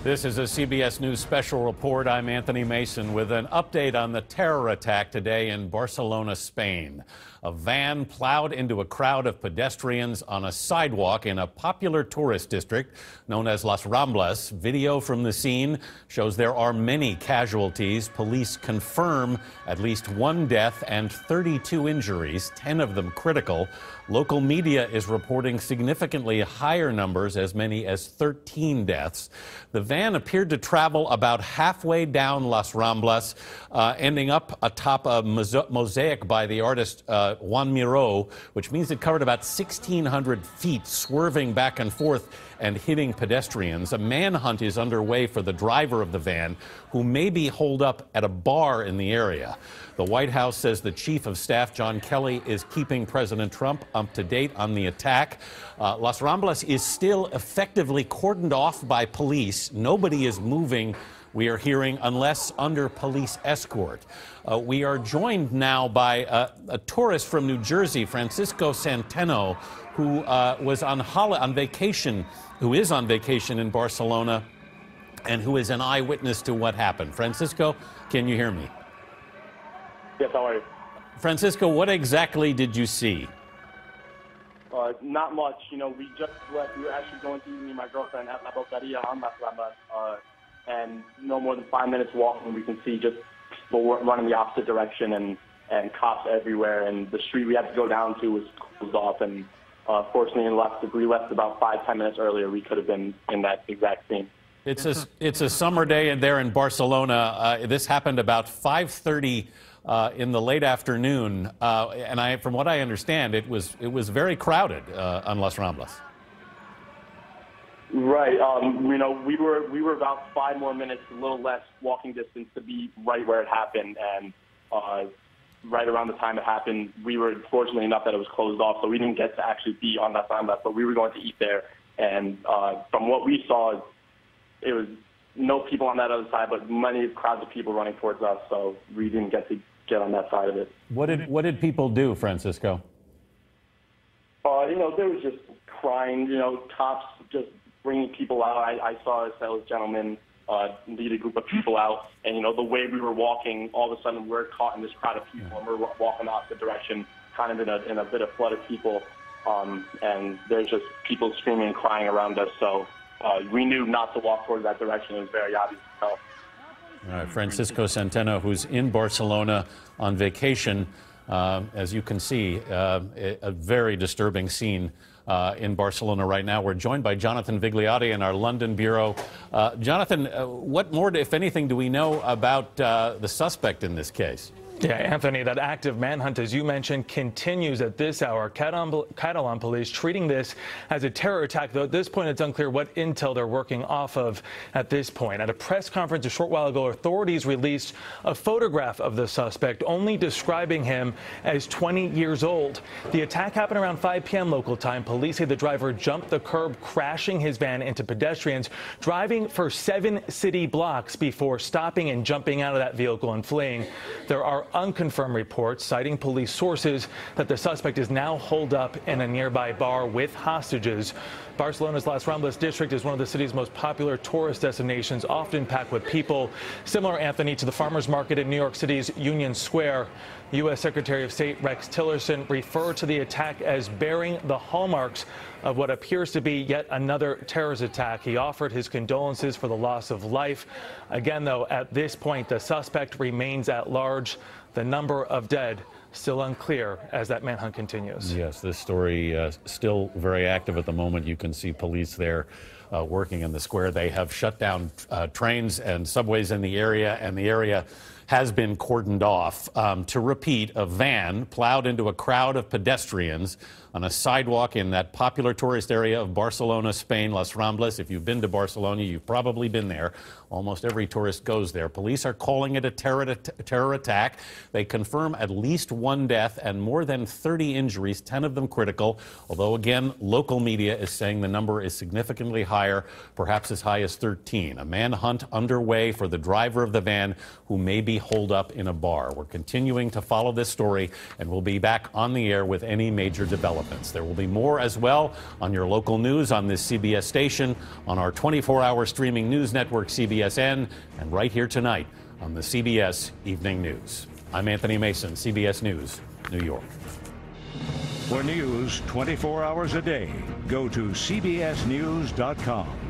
This is a CBS News special report. I'm Anthony Mason with an update on the terror attack today in Barcelona, Spain. A van plowed into a crowd of pedestrians on a sidewalk in a popular tourist district known as Las Ramblas. Video from the scene shows there are many casualties. Police confirm at least one death and 32 injuries, 10 of them critical. Local media is reporting significantly higher numbers, as many as 13 deaths. The van appeared to travel about halfway down Las Ramblas, ending up atop a mosaic by the artist Juan Miró, which means it covered about 1,600 feet, swerving back and forth and hitting pedestrians. A manhunt is underway for the driver of the van, who may be holed up at a bar in the area. The White House says the chief of staff, John Kelly, is keeping President Trump up to date on the attack. Las Ramblas is still effectively cordoned off by police. Nobody is moving, we are hearing, unless under police escort. We are joined now by a tourist from New Jersey, Francisco Centeno, who is on vacation in Barcelona and who is an eyewitness to what happened. Francisco, can you hear me? Yes, how are you? Francisco, what exactly did you see? Not much. You know, we just left. We were actually going to me and my girlfriend at La Boqueria on Las Ramblas, and no more than 5 minutes walking, we can see just people running the opposite direction and cops everywhere. And the street we had to go down to was closed off. And fortunately, if we left about 5-10 minutes earlier, we could have been in that exact scene. It's a summer day there in Barcelona. This happened about 5:30 in the late afternoon, and from what I understand, it was very crowded on Las Ramblas. Right. You know, we were about 5 more minutes, a little less walking distance to be right where it happened, and right around the time it happened, we were fortunate enough that it was closed off, so we didn't get to actually be on Las Ramblas, but we were going to eat there, and from what we saw, it was no people on that other side, but many crowds of people running towards us, so we didn't get to get on that side of it. What did people do, Francisco? You know, there was just crying, you know, cops just bringing people out. I saw a sales gentleman lead a group of people out, and, you know, the way we were walking, all of a sudden we're caught in this crowd of people, and we're walking the opposite direction, kind of in a bit of flood of people, and there's just people screaming and crying around us, so we knew not to walk towards that direction. It was very obvious to tell. All right, Francisco Centeno, who's in Barcelona on vacation. As you can see, a very disturbing scene in Barcelona right now. We're joined by Jonathan Vigliotti in our London bureau. Jonathan, what more, if anything, do we know about the suspect in this case? Yeah, Anthony, that active manhunt, as you mentioned, continues at this hour. Catalan police treating this as a terror attack, though at this point it's unclear what intel they're working off of at this point. At a press conference a short while ago, authorities released a photograph of the suspect, only describing him as 20 years old. The attack happened around 5 p.m. local time. Police say the driver jumped the curb, crashing his van into pedestrians, driving for 7 city blocks before stopping and jumping out of that vehicle and fleeing. There are unconfirmed reports citing police sources that the suspect is now holed up in a nearby bar with hostages. Barcelona's Las Ramblas district is one of the city's most popular tourist destinations, often packed with people. Similar, Anthony, to the farmers market in New York City's Union Square. U.S. Secretary of State Rex Tillerson referred to the attack as bearing the hallmarks of what appears to be yet another terrorist attack. He offered his condolences for the loss of life. Again, though, at this point, the suspect remains at large. The number of dead still unclear as that manhunt continues. Yes, this story still very active at the moment. You can see police there working in the square. They have shut down trains and subways in the area, and the area has been cordoned off. To repeat, a van plowed into a crowd of pedestrians on a sidewalk in that popular tourist area of Barcelona, Spain, Las Ramblas. If you've been to Barcelona, you've probably been there. Almost every tourist goes there. Police are calling it a terror attack. They confirm at least one death and more than 30 injuries, 10 of them critical. Although, again, local media is saying the number is significantly higher, perhaps as high as 13. A manhunt underway for the driver of the van, who may be holed up in a bar. We're continuing to follow this story, and we'll be back on the air with any major development. developments. There will be more as well on your local news on this CBS station, on our 24-hour streaming news network, CBSN, and right here tonight on the CBS Evening News. I'm Anthony Mason, CBS News, New York. For news 24 hours a day, go to cbsnews.com.